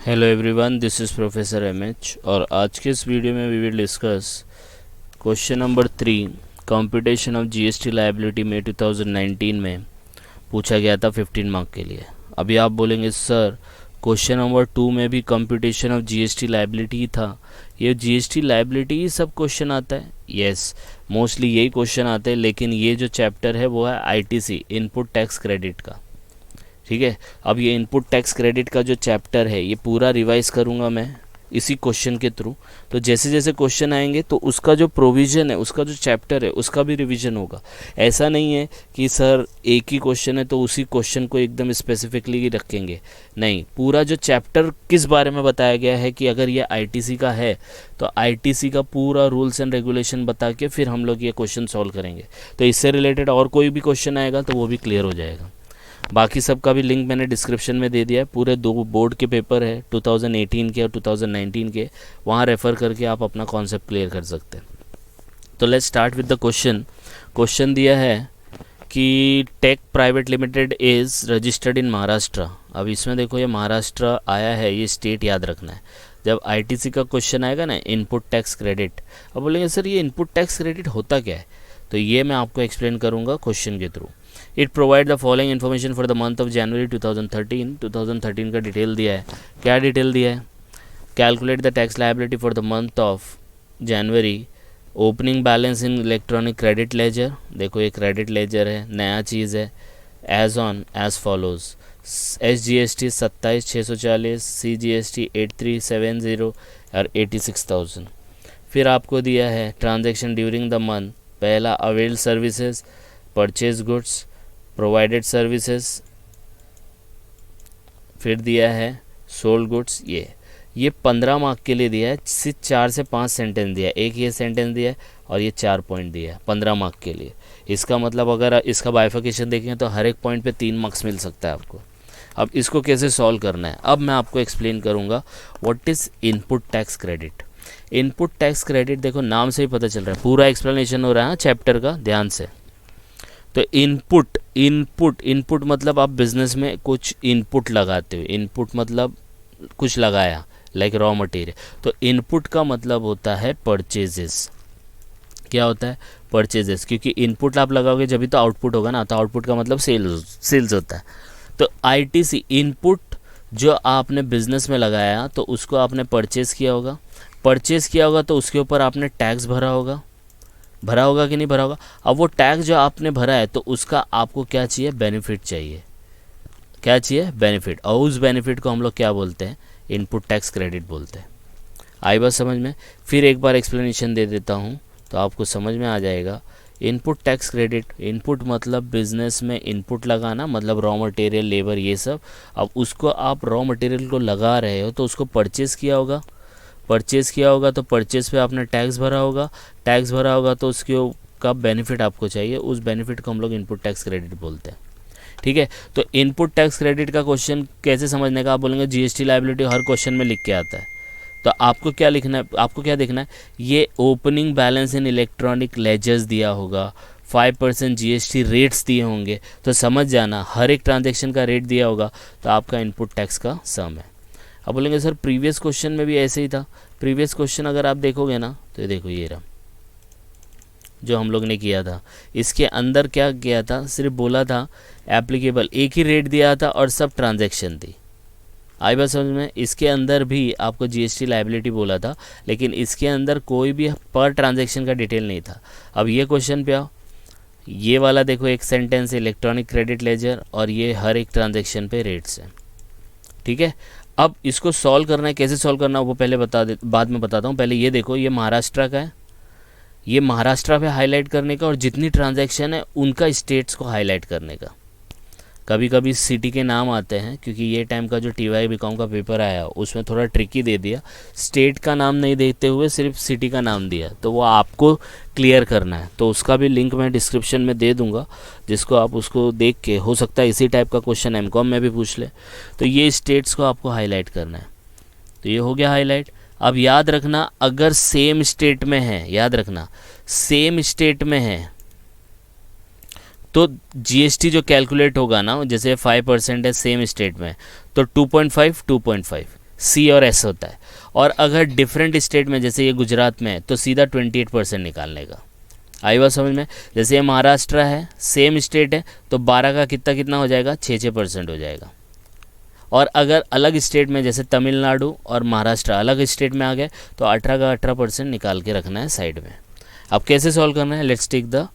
Hello everyone, this is professor MH और आज के इस वीडियो में we will discuss question number 3 computation of GST liability में 2019 में पूछा गया था 15 मार्क के लिए। अभी आप बोलेंगे सर क्वेश्चन नंबर 2 में भी कंप्यूटेशन ऑफ जीएसटी लायबिलिटी ही था, ये जीएसटी लायबिलिटी ही सब क्वेश्चन आता है। यस, मोस्टली यही क्वेश्चन आते हैं, लेकिन ये जो चैप्टर है वो है आईटीसी इनपुट टैक्स क्रेडिट का। ठीक है, अब ये इनपुट टैक्स क्रेडिट का जो चैप्टर है ये पूरा रिवाइज करूँगा मैं इसी क्वेश्चन के थ्रू। तो जैसे जैसे क्वेश्चन आएंगे तो उसका जो प्रोविज़न है, उसका जो चैप्टर है, उसका भी रिवीजन होगा। ऐसा नहीं है कि सर एक ही क्वेश्चन है तो उसी क्वेश्चन को एकदम स्पेसिफिकली रखेंगे, नहीं, पूरा जो चैप्टर किस बारे में बताया गया है कि अगर ये आईटीसी का है तो आईटीसी का पूरा रूल्स एंड रेगुलेशन बता के फिर हम लोग ये क्वेश्चन सॉल्व करेंगे। तो इससे रिलेटेड और कोई भी क्वेश्चन आएगा तो वो भी क्लियर हो जाएगा। बाकी सब का भी लिंक मैंने डिस्क्रिप्शन में दे दिया है। पूरे 2 बोर्ड के पेपर है, 2018 के और 2019 के, वहाँ रेफ़र करके आप अपना कॉन्सेप्ट क्लियर कर सकते हैं। तो let's start with the question. Question दिया है कि tech private limited is registered in Maharashtra. अब इसमें देखो ये महाराष्ट्र आया है, ये स्टेट याद रखना है। जब आईटीसी का क्वेश्चन आएगा ना इनपुट टैक्स क्रेडिट, अब बोलेंगे सर ये इनपुट टैक्स क्रेडिट होता क्या है, तो ये मैं आपको एक्सप्लेन करूँगा क्वेश्चन के through. It provide the following information for the month of January 2013 का डिटेल दिया है। क्या डिटेल दिया है? Calculate the tax liability for the month of January, opening balance in electronic credit ledger. देखो ये क्रेडिट लेजर है, नया चीज़ है। As on as follows, SGST 27,640, CGST 8370 और 86,000। फिर आपको दिया है ट्रांजैक्शन ड्यूरिंग द मंथ। पहला avail services, purchase goods, provided services. फिर दिया है सोल्ड गुड्स। ये 15 मार्क के लिए दिया है। सिर्फ 4 से 5 सेंटेंस दिया है, एक ये सेंटेंस दिया है और ये 4 पॉइंट दिया है 15 मार्क के लिए। इसका मतलब अगर इसका बाइफिकेशन देखें तो हर एक पॉइंट पे 3 मार्क्स मिल सकता है आपको। अब इसको कैसे सॉल्व करना है, अब मैं आपको एक्सप्लेन करूँगा what is input tax credit. Input tax credit देखो नाम से ही पता चल रहा है, पूरा एक्सप्लेनेशन हो रहा है चैप्टर का, ध्यान से। तो इनपुट मतलब आप बिजनेस में कुछ इनपुट लगाते हो। इनपुट मतलब कुछ लगाया, लाइक रॉ मटेरियल। तो इनपुट का मतलब होता है परचेजेस। क्या होता है? परचेजेस, क्योंकि इनपुट आप लगाओगे जब भी तो आउटपुट होगा ना, तो आउटपुट का मतलब सेल्स होता है। तो आईटीसी इनपुट जो आपने बिजनेस में लगाया तो उसको आपने परचेज किया होगा। परचेज किया होगा तो उसके ऊपर आपने टैक्स भरा होगा कि नहीं भरा होगा। अब वो टैक्स जो आपने भरा है तो उसका आपको क्या चाहिए? बेनिफिट चाहिए। क्या चाहिए? बेनिफिट। और उस बेनिफिट को हम लोग क्या बोलते हैं? इनपुट टैक्स क्रेडिट बोलते हैं। आई बात समझ में? फिर एक बार एक्सप्लेनेशन दे देता हूँ तो आपको समझ में आ जाएगा। इनपुट टैक्स क्रेडिट, इनपुट मतलब बिजनेस में इनपुट लगाना, मतलब रॉ मटेरियल, लेबर, ये सब। अब उसको आप रॉ मटेरियल को लगा रहे हो तो उसको परचेज़ किया होगा। परचेज़ किया होगा तो परचेज़ पे आपने टैक्स भरा होगा। टैक्स भरा होगा तो उसके का बेनिफिट आपको चाहिए, उस बेनिफिट को हम लोग इनपुट टैक्स क्रेडिट बोलते हैं। ठीक है, तो इनपुट टैक्स क्रेडिट का क्वेश्चन कैसे समझने का? आप बोलेंगे जीएसटी लायबिलिटी हर क्वेश्चन में लिख के आता है, तो आपको क्या लिखना है? आपको क्या देखना है? ये opening balance in electronic ledgers दिया होगा, 5% जीएसटी रेट्स दिए होंगे, तो समझ जाना हर एक ट्रांजेक्शन का रेट दिया होगा तो आपका इनपुट टैक्स का सम है। अब बोलेंगे सर प्रीवियस क्वेश्चन में भी ऐसे ही था। प्रीवियस क्वेश्चन अगर आप देखोगे ना तो ये देखो, ये रहा जो हम लोग ने किया था। इसके अंदर क्या किया था? सिर्फ बोला था एप्लीकेबल, एक ही रेट दिया था और सब ट्रांजैक्शन थी। आई बात समझ में? इसके अंदर भी आपको जीएसटी लायबिलिटी बोला था, लेकिन इसके अंदर कोई भी पर ट्रांजैक्शन का डिटेल नहीं था। अब ये क्वेश्चन पे आओ, ये वाला देखो, एक सेंटेंस इलेक्ट्रॉनिक क्रेडिट लेजर और ये हर एक ट्रांजैक्शन पे रेट्स हैं। ठीक है, अब इसको सॉल्व करना है। कैसे सॉल्व करना है वो पहले बाद में बताता हूँ। पहले ये देखो, ये महाराष्ट्र का है, ये महाराष्ट्र पे हाईलाइट करने का और जितनी ट्रांजैक्शन है उनका स्टेट्स को हाईलाइट करने का। कभी कभी सिटी के नाम आते हैं, क्योंकि ये टाइम का जो TY BCom का पेपर आया उसमें थोड़ा ट्रिकी दे दिया, स्टेट का नाम नहीं देते हुए सिर्फ सिटी का नाम दिया, तो वो आपको क्लियर करना है। तो उसका भी लिंक मैं डिस्क्रिप्शन में दे दूंगा, जिसको आप उसको देख के, हो सकता है इसी टाइप का क्वेश्चन MCOM में भी पूछ ले। तो ये स्टेट्स को आपको हाईलाइट करना है। तो ये हो गया हाईलाइट। अब याद रखना, अगर सेम स्टेट में है, याद रखना सेम स्टेट में है तो जीएसटी जो कैलकुलेट होगा ना, जैसे 5% है सेम स्टेट में, तो 2.5 सी और एस होता है। और अगर डिफरेंट स्टेट में, जैसे ये गुजरात में है, तो सीधा 28% निकालने का। आई बात समझ में? जैसे ये महाराष्ट्र है, सेम स्टेट है, तो 12 का कितना कितना हो जाएगा, 6% हो जाएगा। और अगर अलग स्टेट में, जैसे तमिलनाडु और महाराष्ट्र अलग स्टेट में आ गए, तो 18 का 18% निकाल के रखना है साइड में। अब कैसे सॉल्व करना है, लेट्स टेक द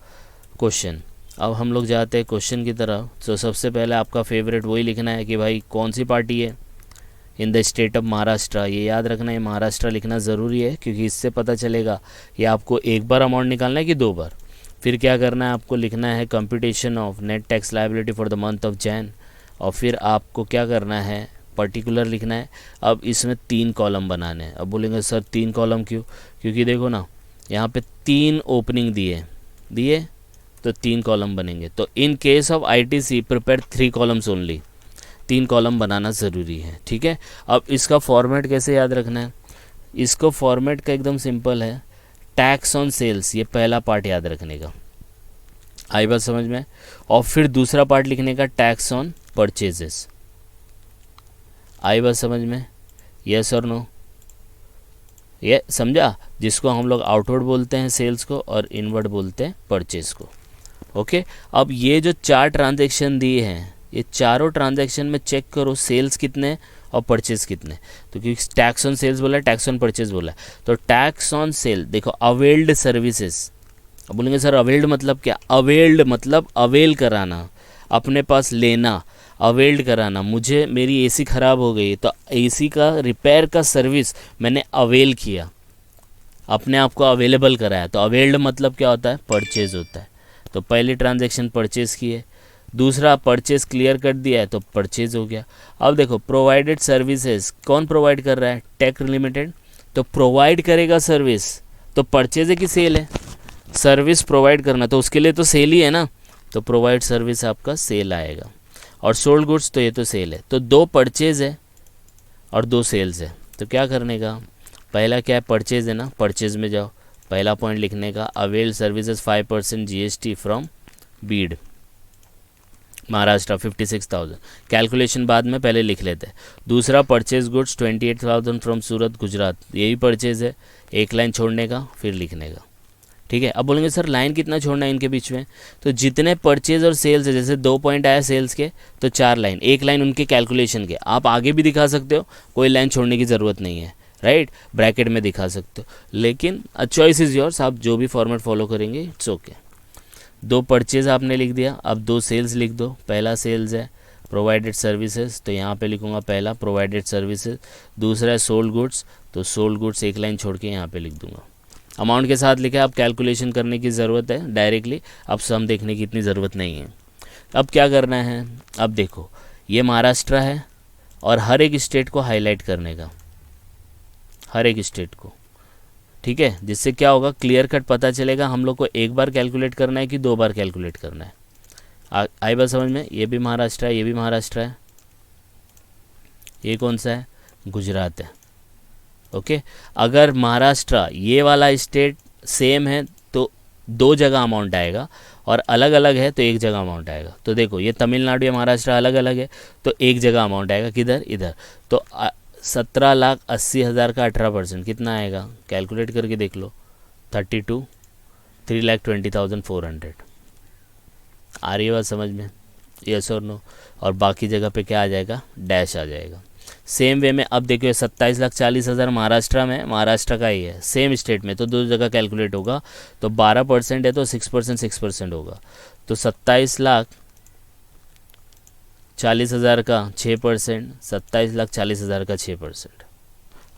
क्वेश्चन। अब हम लोग जाते हैं क्वेश्चन की तरफ। तो सबसे पहले आपका फेवरेट वही लिखना है कि भाई कौन सी पार्टी है in the state of Maharashtra. ये याद रखना है, महाराष्ट्र लिखना ज़रूरी है, क्योंकि इससे पता चलेगा ये आपको एक बार अमाउंट निकालना है कि 2 बार। फिर क्या करना है, आपको लिखना है computation of net tax liability for the month of Jain. और फिर आपको क्या करना है, पर्टिकुलर लिखना है। अब इसमें 3 कॉलम बनाने हैं। अब बोलेंगे सर 3 कॉलम क्यों? क्योंकि देखो ना, यहाँ पे 3 ओपनिंग दिए तो 3 कॉलम बनेंगे। तो in case of ITC prepare 3 columns only. 3 column बनाना ज़रूरी है, ठीक है। अब इसका फॉर्मेट कैसे याद रखना है, इसको फॉर्मेट का एकदम सिंपल है, टैक्स ऑन सेल्स, ये पहला पार्ट याद रखने का। आई बात समझ में? और फिर दूसरा पार्ट लिखने का टैक्स ऑन परचेजेस। आई बात समझ में? यस और नो? ये समझा? जिसको हम लोग आउटवर्ड बोलते हैं सेल्स को, और इनवर्ड बोलते हैं परचेज को। ओके। अब ये जो 4 ट्रांजैक्शन दिए हैं, ये चारों ट्रांजैक्शन में चेक करो सेल्स कितने और परचेज कितने। तो क्योंकि टैक्स ऑन सेल्स बोला है, टैक्स ऑन परचेज बोला है, तो टैक्स ऑन सेल देखो, अवेल्ड सर्विसेज। अब बोलेंगे सर अवेल्ड मतलब क्या? अवेल्ड मतलब अवेल कराना, अपने पास लेना, अवेल्ड कराना। मुझे मेरी AC ख़राब हो गई, तो AC का रिपेयर का सर्विस मैंने अवेल किया, अपने आप को अवेलेबल कराया। तो अवेल्ड मतलब क्या होता है? परचेज होता है। तो पहली ट्रांजैक्शन परचेज की है, दूसरा परचेज क्लियर कर दिया है, तो परचेज हो गया। अब देखो प्रोवाइडेड सर्विसेज, कौन प्रोवाइड कर रहा है? Tech limited. तो प्रोवाइड करेगा सर्विस, तो परचेज है कि सेल है? सर्विस प्रोवाइड करना, तो उसके लिए तो सेल ही है ना, तो प्रोवाइड सर्विस आपका सेल आएगा। और सोल्ड गुड्स, तो ये तो सेल है। तो 2 परचेज है और 2 सेल्स है। तो क्या करने का, पहला क्या है, परचेज है ना, परचेज में जाओ, पहला पॉइंट लिखने का, avail services 5% GST from Beed Maharashtra 56,000। Calculation बाद में, पहले लिख लेते हैं। दूसरा purchase goods 28,000 from Surat Gujarat, यही परचेज है। एक लाइन छोड़ने का, फिर लिखने का, ठीक है। अब बोलेंगे सर लाइन कितना छोड़ना है इनके बीच में? तो जितने परचेज और सेल्स है, जैसे 2 पॉइंट आया सेल्स के, तो 4 लाइन, 1 लाइन उनके कैलकुलेशन के। आप आगे भी दिखा सकते हो, कोई लाइन छोड़ने की ज़रूरत नहीं है, राइट। ब्रैकेट में दिखा सकते हो, लेकिन चॉइस इज़ योर्स, आप जो भी फॉर्मेट फॉलो करेंगे इट्स ओके। 2 परचेज आपने लिख दिया, अब 2 सेल्स लिख दो। पहला सेल्स है प्रोवाइडेड सर्विसेज, तो यहाँ पे लिखूँगा पहला प्रोवाइडेड सर्विसेज। दूसरा है सोल्ड गुड्स, तो सोल्ड गुड्स 1 लाइन छोड़ के यहाँ पे लिख दूँगा। अमाउंट के साथ लिखा है, अब कैलकुलेशन करने की ज़रूरत है डायरेक्टली, अब सम देखने की इतनी ज़रूरत नहीं है। अब क्या करना है, अब देखो ये महाराष्ट्र है, और हर एक स्टेट को हाईलाइट करने का, हर एक स्टेट को, ठीक है। जिससे क्या होगा, क्लियर कट पता चलेगा हम लोग को एक बार कैलकुलेट करना है कि 2 बार कैलकुलेट करना है। आई बात समझ में? ये भी महाराष्ट्र है, ये भी महाराष्ट्र है, ये कौन सा है? गुजरात है। ओके। अगर महाराष्ट्र ये वाला स्टेट सेम है तो 2 जगह अमाउंट आएगा, और अलग अलग है तो 1 जगह अमाउंट आएगा। तो देखो ये तमिलनाडु या महाराष्ट्र अलग अलग है, तो 1 जगह अमाउंट आएगा, किधर? इधर। तो 17,80,000 का 18% कितना आएगा? कैलकुलेट करके देख लो, 32, 3,20,400। आ रही है बात समझ में? यस और नो? और बाकी जगह पे क्या आ जाएगा? डैश आ जाएगा। सेम वे में अब देखिए 27,40,000 महाराष्ट्र में, महाराष्ट्र का ही है, सेम स्टेट में, तो 2 जगह कैलकुलेट होगा। तो 12% है तो 6% होगा। तो 27,40,000 का 6%, 27,40,000 का 6%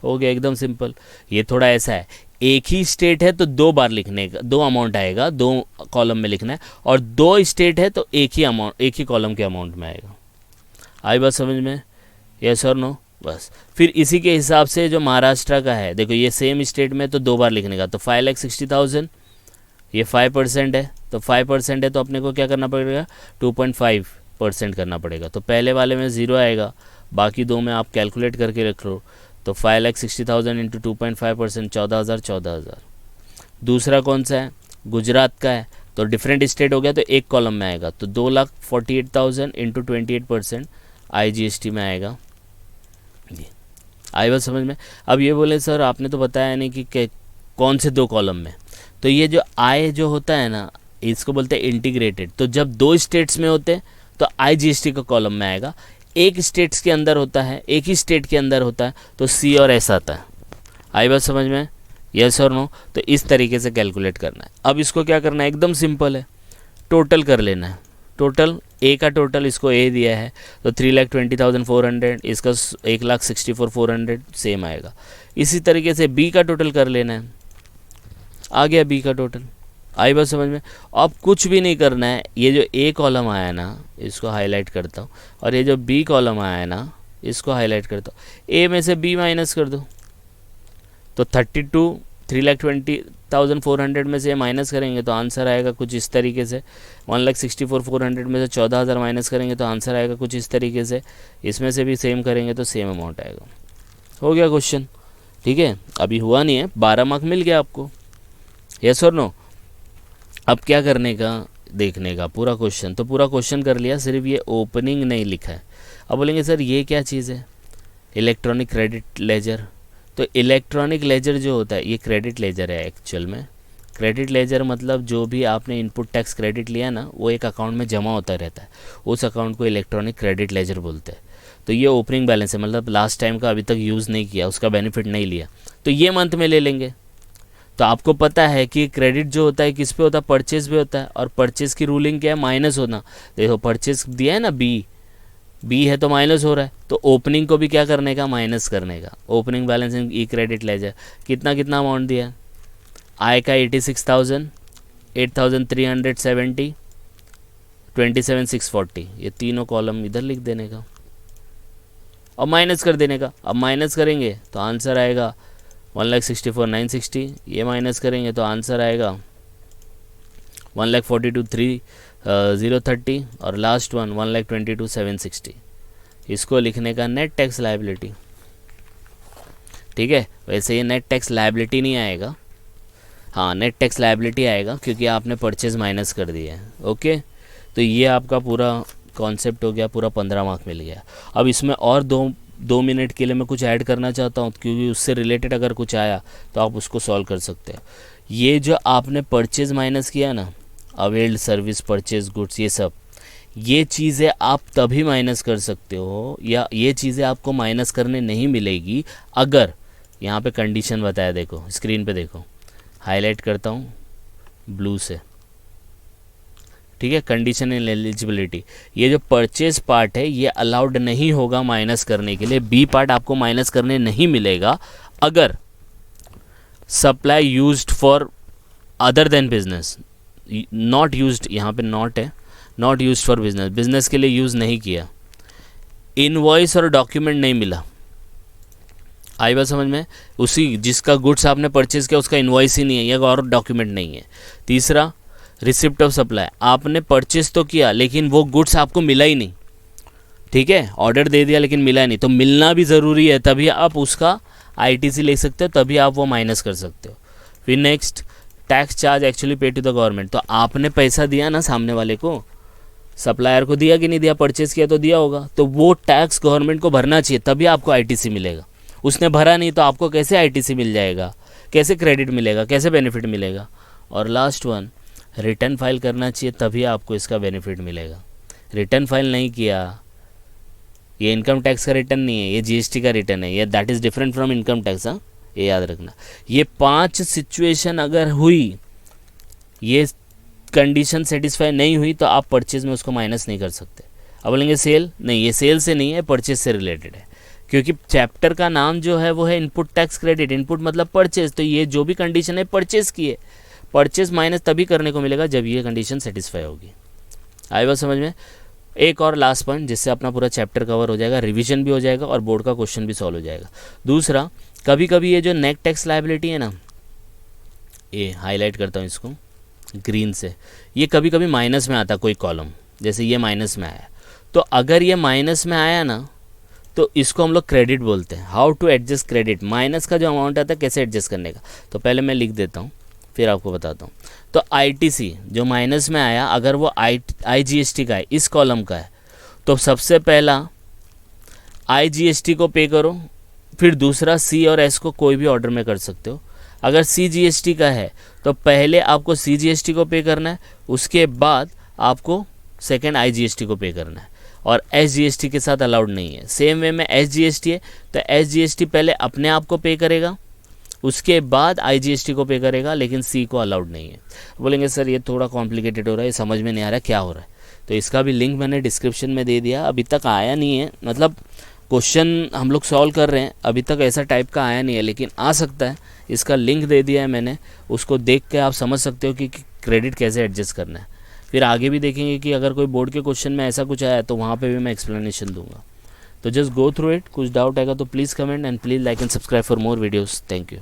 हो गया, एकदम सिंपल। ये थोड़ा ऐसा है, एक ही स्टेट है तो 2 बार लिखने का, 2 अमाउंट आएगा, 2 कॉलम में लिखना है, और 2 स्टेट है तो एक ही अमाउंट, एक ही कॉलम के अमाउंट में आएगा। आई बात समझ में? यस और नो? बस फिर इसी के हिसाब से जो महाराष्ट्र का है, देखो ये सेम स्टेट में तो 2 बार लिखने का। तो 5,60,000, ये 5% है, तो 5% है तो अपने को क्या करना पड़ेगा? 2.5% करना पड़ेगा। तो पहले वाले में 0 आएगा, बाकी 2 में आप कैलकुलेट करके रख लो। तो 5,60,000 इंटू 2.5%, 14,000। दूसरा कौन सा है? गुजरात का है, तो डिफरेंट स्टेट हो गया तो एक कॉलम में आएगा। तो 2,48,000 इंटू 28% IGST में आएगा। आई बात समझ में। अब ये बोले सर आपने तो बताया नहीं कि कौन से 2 कॉलम में। तो ये जो आई जो होता है ना, इसको बोलते हैं इंटीग्रेटेड। तो जब 2 स्टेट्स में होते हैं तो आई जीएसटी का कॉलम में आएगा, एक स्टेट्स के अंदर होता है, एक ही स्टेट के अंदर होता है तो सी और एस आता है। आई बात समझ में, यस और नो। तो इस तरीके से कैलकुलेट करना है। अब इसको क्या करना है, एकदम सिंपल है, टोटल कर लेना है। टोटल ए का टोटल इसको ए दिया है तो 3,20,400, इसका 1,64,400 सेम आएगा। इसी तरीके से बी का टोटल कर लेना है, आ गया बी का टोटल। आई बात समझ में। अब कुछ भी नहीं करना है, ये जो ए कॉलम आया ना इसको हाईलाइट करता हूँ, और ये जो बी कॉलम आया है ना इसको हाईलाइट करता हूँ। ए में से बी माइनस कर दो तो 3,20,400 में से माइनस करेंगे तो आंसर आएगा कुछ इस तरीके से। 1,64,400 में से 14,000 माइनस करेंगे तो आंसर आएगा कुछ इस तरीके से। इसमें से भी सेम करेंगे तो सेम अमाउंट आएगा। हो गया क्वेश्चन, ठीक है। अभी हुआ नहीं है, 12 मार्क मिल गया आपको, यस और नो। अब क्या करने का, देखने का पूरा क्वेश्चन। तो पूरा क्वेश्चन कर लिया, सिर्फ ये ओपनिंग नहीं लिखा है। अब बोलेंगे सर ये क्या चीज़ है, इलेक्ट्रॉनिक क्रेडिट लेजर। तो इलेक्ट्रॉनिक लेजर जो होता है ये क्रेडिट लेजर है एक्चुअल में। क्रेडिट लेजर मतलब जो भी आपने इनपुट टैक्स क्रेडिट लिया ना वो एक अकाउंट में जमा होता रहता है, उस अकाउंट को इलेक्ट्रॉनिक क्रेडिट लेजर बोलते हैं। तो ये ओपनिंग बैलेंस है, मतलब लास्ट टाइम का अभी तक यूज़ नहीं किया, उसका बेनिफिट नहीं लिया, तो ये मंथ में ले लेंगे। तो आपको पता है कि क्रेडिट जो होता है किस पे होता है, परचेज पे होता है। और परचेज की रूलिंग क्या है, माइनस होना। देखो परचेज दिया है ना बी है तो माइनस हो रहा है, तो ओपनिंग को भी क्या करने का, माइनस करने का। ओपनिंग बैलेंस इन ई क्रेडिट लेजर कितना कितना अमाउंट दिया, आय का 86,000, 8,370, 27,640, ये तीनों कॉलम इधर लिख देने का और माइनस कर देने का। अब माइनस करेंगे तो आंसर आएगा 1,64,960, ये माइनस करेंगे तो आंसर आएगा 1,42,030 और लास्ट वन 1,22,760। इसको लिखने का नेट टैक्स लायबिलिटी, ठीक है। वैसे ये नेट टैक्स लायबिलिटी नहीं आएगा, हाँ नेट टैक्स लायबिलिटी आएगा क्योंकि आपने परचेज माइनस कर दिया है। ओके, तो ये आपका पूरा कॉन्सेप्ट हो गया, पूरा 15 मार्क मिल गया। अब इसमें और 2 मिनट के लिए मैं कुछ ऐड करना चाहता हूँ, क्योंकि उससे रिलेटेड अगर कुछ आया तो आप उसको सॉल्व कर सकते हो। ये जो आपने परचेज माइनस किया ना, अवेल्ड सर्विस, परचेज गुड्स, ये सब ये चीज़ें आप तभी माइनस कर सकते हो, या ये चीज़ें आपको माइनस करने नहीं मिलेगी अगर, यहाँ पे कंडीशन बताया, देखो स्क्रीन पे देखो, हाईलाइट करता हूँ ब्लू से, ठीक है। कंडीशन इन एलिजिबिलिटी, ये जो परचेज पार्ट है ये अलाउड नहीं होगा माइनस करने के लिए। बी पार्ट आपको माइनस करने नहीं मिलेगा अगर supply used for other than business, not used, यहाँ पे नॉट है, not used for business, business के लिए यूज़ नहीं किया, इनवॉइस और डॉक्यूमेंट नहीं मिला। आई बात समझ में, उसी जिसका गुड्स आपने परचेज किया उसका इनवॉइस ही नहीं है या और डॉक्यूमेंट नहीं है। तीसरा, रिसिप्ट ऑफ सप्लाई, आपने परचेज तो किया लेकिन वो गुड्स आपको मिला ही नहीं, ठीक है। ऑर्डर दे दिया लेकिन मिला नहीं, तो मिलना भी ज़रूरी है, तभी आप उसका आईटीसी ले सकते हो, तभी आप वो माइनस कर सकते हो। फिर नेक्स्ट, टैक्स चार्ज एक्चुअली पे टू द गवर्नमेंट, तो आपने पैसा दिया ना सामने वाले को, सप्लायर को दिया कि नहीं दिया, परचेज किया तो दिया होगा, तो वो टैक्स गवर्नमेंट को भरना चाहिए तभी आपको आईटीसी मिलेगा। उसने भरा नहीं तो आपको कैसे आईटीसी मिल जाएगा, कैसे क्रेडिट मिलेगा, कैसे बेनिफिट मिलेगा। और लास्ट वन, रिटर्न फाइल करना चाहिए तभी आपको इसका बेनिफिट मिलेगा। रिटर्न फाइल नहीं किया, ये इनकम टैक्स का रिटर्न नहीं है, ये जीएसटी का रिटर्न है, ये that is different from income tax, हाँ ये याद रखना। ये 5 सिचुएशन अगर हुई, ये कंडीशन सेटिस्फाई नहीं हुई तो आप परचेज में उसको माइनस नहीं कर सकते। अब बोलेंगे सेल, नहीं ये सेल से नहीं है, परचेज से रिलेटेड है, क्योंकि चैप्टर का नाम जो है वो है इनपुट टैक्स क्रेडिट, इनपुट मतलब परचेज, तो ये जो भी कंडीशन है परचेज की है, परचेज माइनस तभी करने को मिलेगा जब ये कंडीशन सेटिस्फाई होगी। आई बात समझ में। एक और लास्ट पॉइंट जिससे अपना पूरा चैप्टर कवर हो जाएगा, रिवीजन भी हो जाएगा और बोर्ड का क्वेश्चन भी सॉल्व हो जाएगा। दूसरा, कभी कभी ये जो नेट टैक्स लायबिलिटी है ना, ये हाईलाइट करता हूँ इसको ग्रीन से, ये कभी कभी माइनस में आता कोई कॉलम, जैसे ये माइनस में आया, तो अगर ये माइनस में आया ना तो इसको हम लोग क्रेडिट बोलते हैं। How to adjust credit, minus का जो अमाउंट आता है कैसे एडजस्ट करने का, तो पहले मैं लिख देता हूँ फिर आपको बताता हूँ। तो आईटीसी जो माइनस में आया, अगर वो आईजीएसटी का है, इस कॉलम का है, तो सबसे पहला आईजीएसटी को पे करो, फिर दूसरा सी और एस को कोई भी ऑर्डर में कर सकते हो। अगर सी जीएसटी का है तो पहले आपको सी जीएसटी को पे करना है, उसके बाद आपको सेकेंड आई जीएसटी को पे करना है, और एस जीएसटी के साथ अलाउड नहीं है। सेम वे में एस जीएसटी है तो एस जीएसटी पहले अपने आप को पे करेगा, उसके बाद आई जीएसटी को पे करेगा, लेकिन सी को अलाउड नहीं है। बोलेंगे सर ये थोड़ा कॉम्प्लिकेटेड हो रहा है, ये समझ में नहीं आ रहा क्या हो रहा है, तो इसका भी लिंक मैंने डिस्क्रिप्शन में दे दिया। अभी तक आया नहीं है, मतलब क्वेश्चन हम लोग सॉल्व कर रहे हैं, अभी तक ऐसा टाइप का आया नहीं है, लेकिन आ सकता है। इसका लिंक दे दिया है मैंने, उसको देख के आप समझ सकते हो कि क्रेडिट कैसे एडजस्ट करना है। फिर आगे भी देखेंगे कि अगर कोई बोर्ड के क्वेश्चन में ऐसा कुछ आया तो वहाँ पे भी मैं एक्सप्लेनेशन दूंगा। तो जस्ट गो थ्रू इट, कुछ डाउट आएगा तो please comment and please like and subscribe for more videos. Thank you.